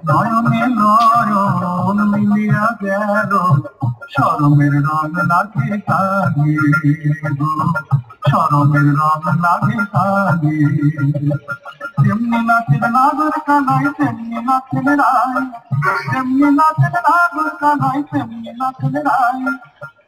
নয়নে নয়ন মিলিয়া গেল শরমের রং লাগে কানে, শরমের রং লাগে কানে। তেমনি নাচের নাগর কানাই তেমনি নাচের রায়, তেমনি নাচের নাগর কানাই তেমনি নাচের রায়।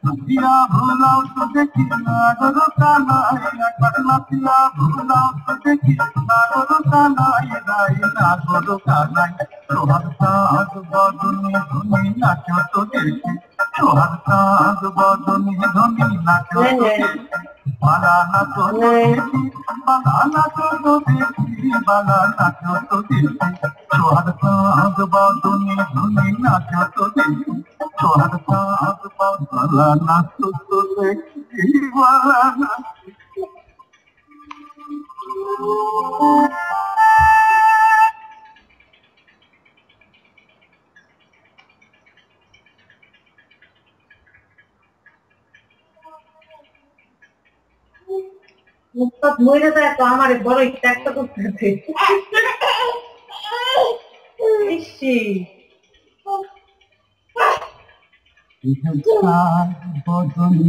নাচিয়া ভুলাও তো দেখি নাগর কানাই, একবার নাচিয়া ভুলাও তো দেখি নাগর কানাই রায়, নাগর কানাই। সোহাগ সাজ বদনে ধনি নাচ তো দেখি, সোহাগ সাজ বদনে ধনি নাচ তো দেখি। বালা নাচ তো দেখি, বালা নাচ তো দেখি, বালা নাচ তো দেখি। সোহাগ সাজ বদনে ধনি নাচ তো দেখি, সোহাগ সাজ বালা নাচ তো দেখি, বালা নাচ। মুখটা মরে যায় তো আমার বড় একটা করতে বদনে